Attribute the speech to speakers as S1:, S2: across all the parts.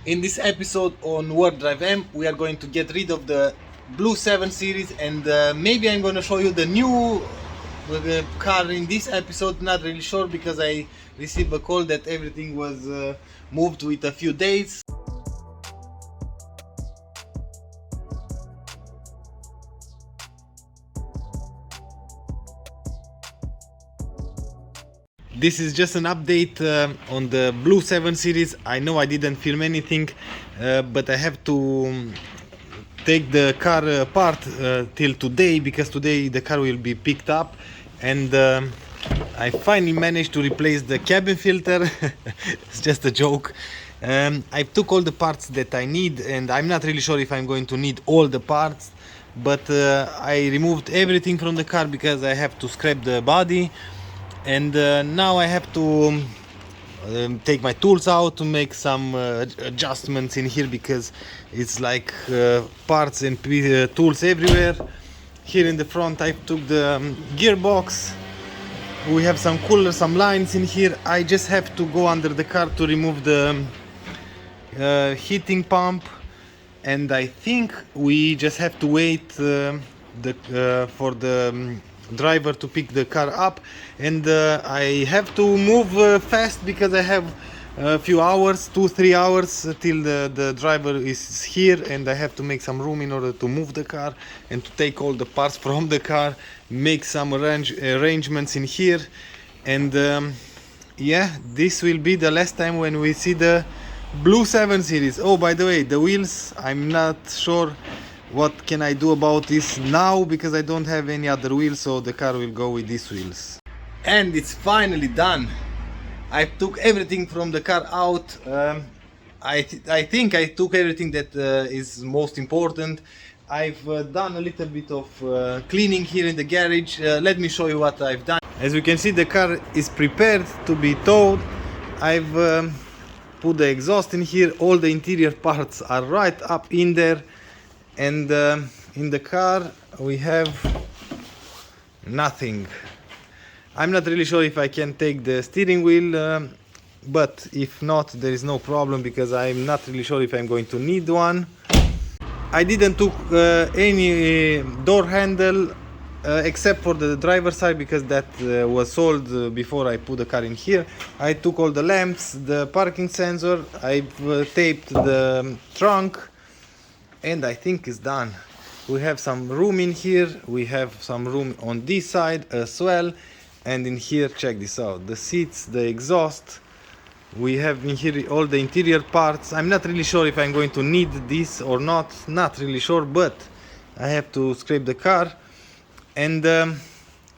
S1: In this episode on WarpDriveM, we are going to get rid of the Blue 7 series, and maybe I'm going to show you the new car in this episode. Not really sure, because I received a call that everything was moved with a few days. This is just an update on the Blue 7 series. I know I didn't film anything, but I have to take the car apart till today, because today the car will be picked up, and I finally managed to replace the cabin filter. It's just a joke. I took all the parts that I need, and I'm not really sure if I'm going to need all the parts, but I removed everything from the car because I have to scrap the body. And now I have to take my tools out to make some adjustments in here, because it's like parts and tools everywhere. Here in the front I took the gearbox. We have some coolers, some lines in here. I just have to go under the car to remove the heating pump, and I think we just have to wait for the driver to pick the car up. And I have to move fast, because I have a few hours, 2-3 hours till the driver is here, and I have to make some room in order to move the car and to take all the parts from the car, make some arrangements in here. And yeah, this will be the last time when we see the Blue 7 series. Oh, by the way, the wheels, I'm not sure what can I do about this now, because I don't have any other wheels, so the car will go with these wheels. And it's finally done. I took everything from the car out. I think I took everything that is most important. I've done a little bit of cleaning here in the garage. Let me show you what I've done. As you can see, the car is prepared to be towed. I've put the exhaust in here. All the interior parts are right up in there. And in the car we have nothing. I'm not really sure if I can take the steering wheel, but if not, there is no problem, because I'm not really sure if I'm going to need one. I didn't took any door handle except for the driver's side, because that was sold before I put the car in here. I took all the lamps, the parking sensor. I've taped the trunk, and I think it's done. We have some room in here. We have some room on this side as well. And in here, check this out, the seats, the exhaust. We have in here all the interior parts. I'm not really sure if I'm going to need this or not really sure, but I have to scrape the car. And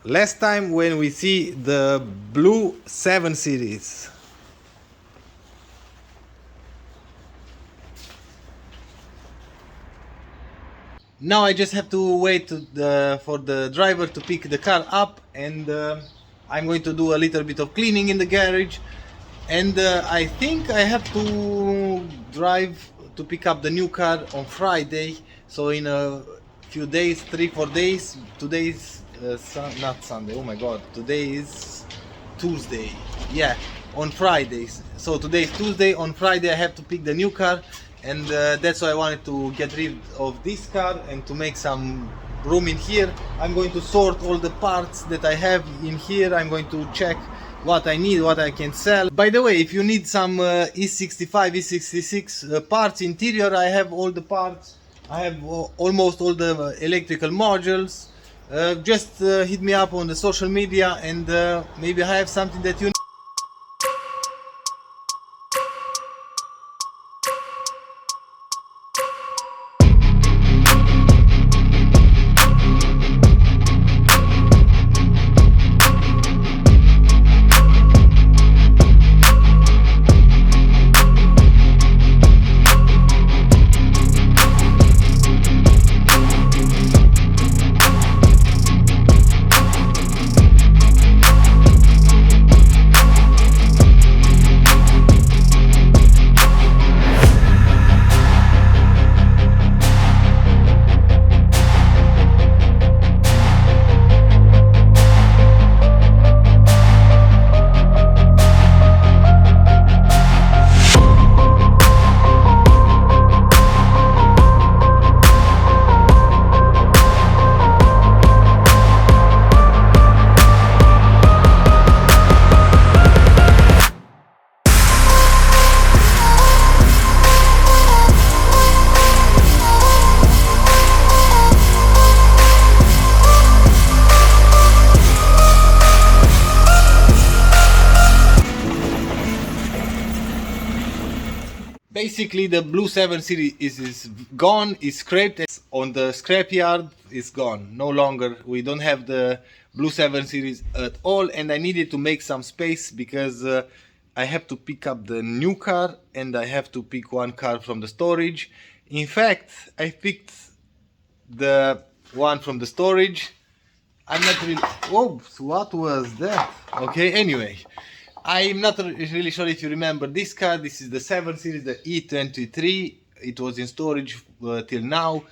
S1: last time when we see the Blue 7 series. Now I just have to wait for the driver to pick the car up, and I'm going to do a little bit of cleaning in the garage. And I think I have to drive to pick up the new car on Friday. So in a few days, 3-4 days. Today is not Sunday, oh my god, today is Tuesday. Yeah, on Fridays. So today is Tuesday. On Friday I have to pick the new car. And that's why I wanted to get rid of this car and to make some room in here. I'm going to sort all the parts that I have in here. I'm going to check what I need, what I can sell. By the way, if you need some E65, E66 parts interior, I have all the parts. I have almost all the electrical modules. Just hit me up on the social media, and maybe I have something that you need. Basically, the Blue 7 Series is gone, is scraped, it's on the scrapyard, it's gone. No longer, we don't have the Blue 7 Series at all, and I needed to make some space because I have to pick up the new car and I have to pick one car from the storage. In fact, I picked the one from the storage. I'm not really... Oops, what was that? Okay, anyway. I'm not really sure if you remember this car. This is the 7 Series, the E23. It was in storage till now.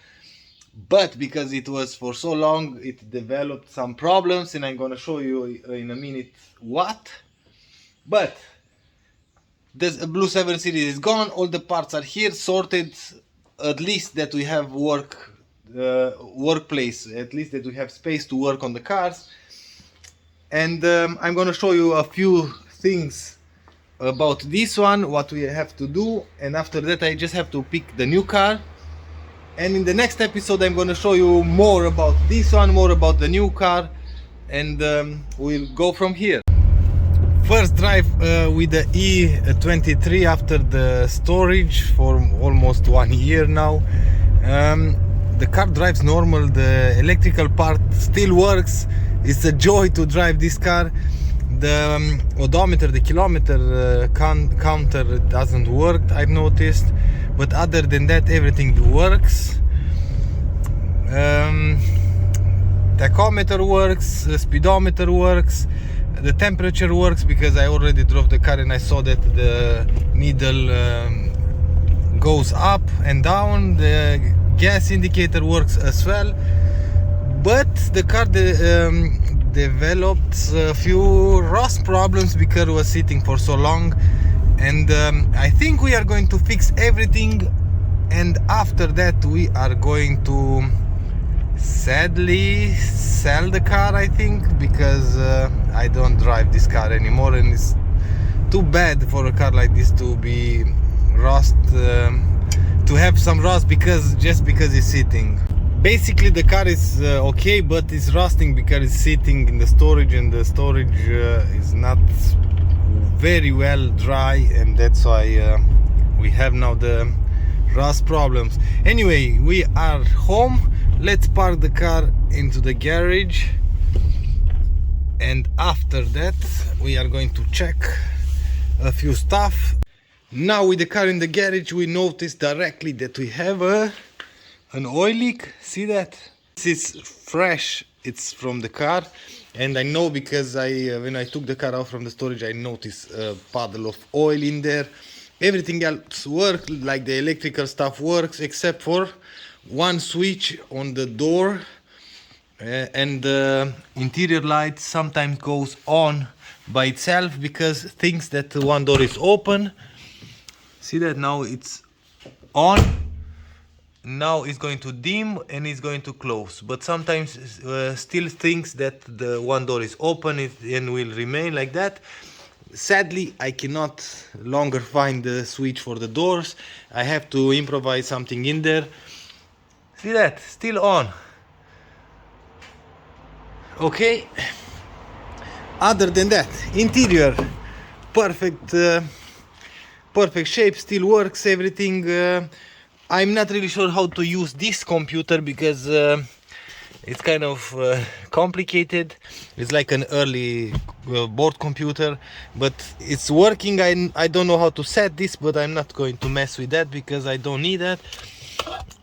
S1: But because it was for so long, it developed some problems. And I'm gonna show you in a minute what. But the Blue 7 Series is gone. All the parts are here, sorted. At least that we have workplace, at least that we have space to work on the cars. And I'm gonna show you a few things about this one, what we have to do, and after that I just have to pick the new car. And in the next episode I'm gonna show you more about this one, more about the new car, and we'll go from here. First drive with the E23 after the storage for almost 1 year now. The car drives normal, the electrical part still works. It's a joy to drive this car. The odometer, the kilometer counter doesn't work, I've noticed, but other than that everything works. Tachometer works, speedometer works, the temperature works because I already drove the car and I saw that the needle goes up and down. The gas indicator works as well, but the car developed a few rust problems because it was sitting for so long, and I think we are going to fix everything, and after that we are going to sadly sell the car, I think, because I don't drive this car anymore, and it's too bad for a car like this to be rust, to have some rust just because it's sitting. Basically the car is okay, but it's rusting because it's sitting in the storage, and the storage is not very well dry, and that's why we have now the rust problems. Anyway, we are home. Let's park the car into the garage, and after that we are going to check a few stuff. Now with the car in the garage, we notice directly that we have an oil leak. See that? This is fresh, it's from the car, and I know because when I took the car out from the storage, I noticed a puddle of oil in there. Everything else works, like the electrical stuff works, except for one switch on the door, and the interior light sometimes goes on by itself because it thinks that one door is open. See that? Now it's on. Now it's going to dim and it's going to close, but sometimes still thinks that the one door is open and will remain like that. Sadly, I cannot longer find the switch for the doors. I have to improvise something in there. See that? Still on. Okay. Other than that, interior perfect, perfect shape, still works, everything. I'm not really sure how to use this computer because it's kind of complicated. It's like an early board computer, but it's working. I don't know how to set this, but I'm not going to mess with that because I don't need that.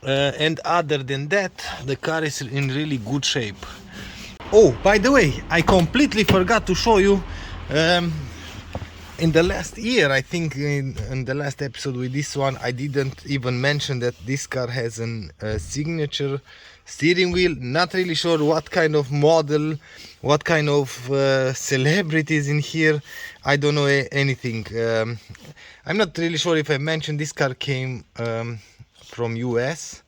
S1: And other than that, the car is in really good shape. Oh, by the way, I completely forgot to show you, in the last year, I think in the last episode with this one, I didn't even mention that this car has a signature steering wheel. Not really sure what kind of model, what kind of celebrities in here. I don't know anything. I'm not really sure if I mentioned this car came from US,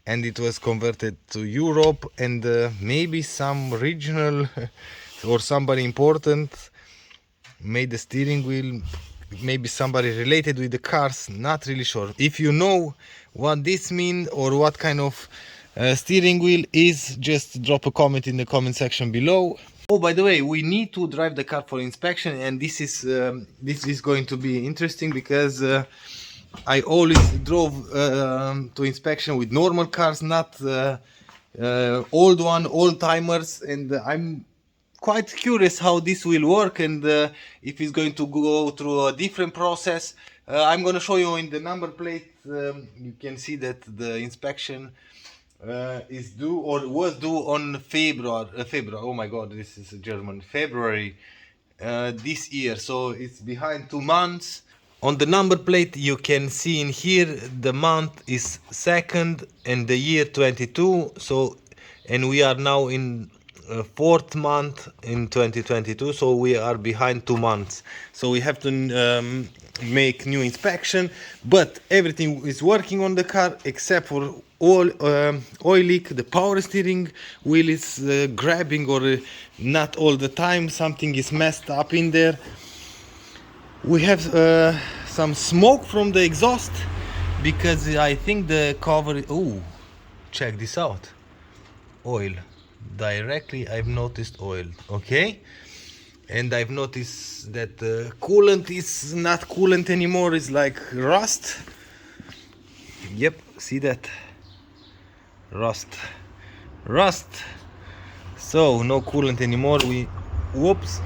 S1: and it was converted to Europe, and maybe some regional or somebody important made the steering wheel, maybe somebody related with the cars, not really sure. If you know what this means or what kind of steering wheel is, just drop a comment in the comment section below. Oh, by the way, we need to drive the car for inspection, and this is going to be interesting because I always drove to inspection with normal cars, not old timers, and I'm quite curious how this will work, and if it's going to go through a different process. I'm going to show you in the number plate. You can see that the inspection is due, or was due on February. Oh my god, this is German. February this year, so it's behind 2 months. On the number plate you can see in here the month is 2nd and the year 22. So, and we are now in 4th month in 2022, so we are behind 2 months. So we have to make new inspection, but everything is working on the car except for oil leak. The power steering wheel is grabbing, or not all the time, something is messed up in there. We have some smoke from the exhaust because I think the cover. Oh, check this out. Oil. Directly I've noticed oil. Okay. And I've noticed that the coolant is not coolant anymore. It's like rust. Yep, see that? Rust. So no coolant anymore. Whoops.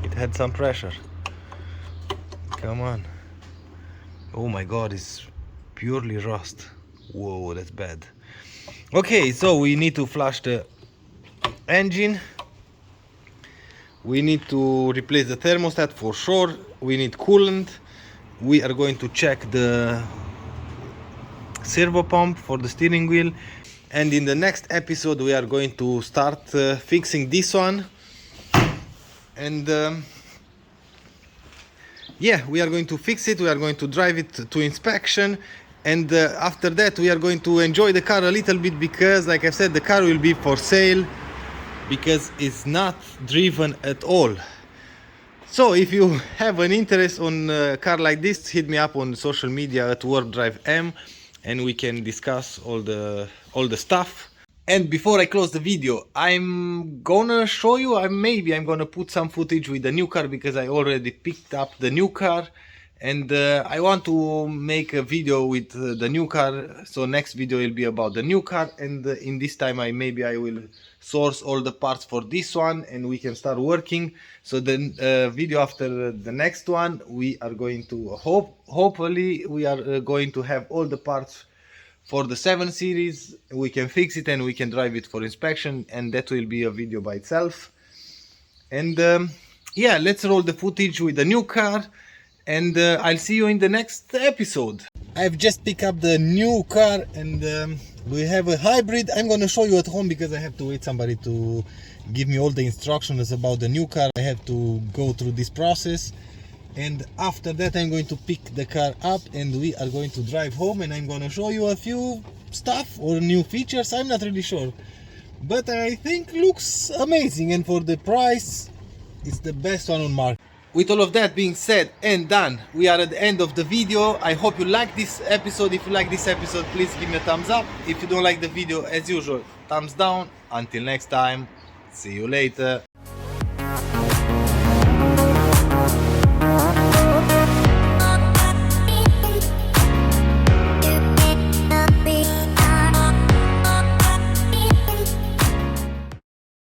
S1: It had some pressure. Come on. Oh my god, it's purely rust. Whoa, that's bad. Okay, so we need to flush the engine. We need to replace the thermostat for sure. We need coolant. We are going to check the servo pump for the steering wheel. And in the next episode we are going to start fixing this one. And yeah, we are going to fix it. We are going to drive it to inspection, and after that we are going to enjoy the car a little bit, because like I said, the car will be for sale because it's not driven at all. So if you have an interest on a car like this, hit me up on social media at WarpDriveM, and we can discuss all the stuff. And before I close the video, I'm gonna show you, maybe I'm gonna put some footage with the new car, because I already picked up the new car, and I want to make a video with the new car. So next video will be about the new car, and in this time maybe I will source all the parts for this one and we can start working. So the video after the next one, we are going to hopefully we are going to have all the parts for the 7 series. We can fix it and we can drive it for inspection, and that will be a video by itself. And yeah, let's roll the footage with the new car, and I'll see you in the next episode. I've just picked up the new car, and we have a hybrid. I'm gonna show you at home because I have to wait somebody to give me all the instructions about the new car. I have to go through this process, and after that I'm going to pick the car up and we are going to drive home, and I'm gonna show you a few stuff or new features. I'm not really sure, but I think looks amazing, and for the price it's the best one on market. With all of that being said and done, we are at the end of the video. I hope you like this episode. If you like this episode, please give me a thumbs up. If you don't like the video, as usual, thumbs down. Until next time, see you later.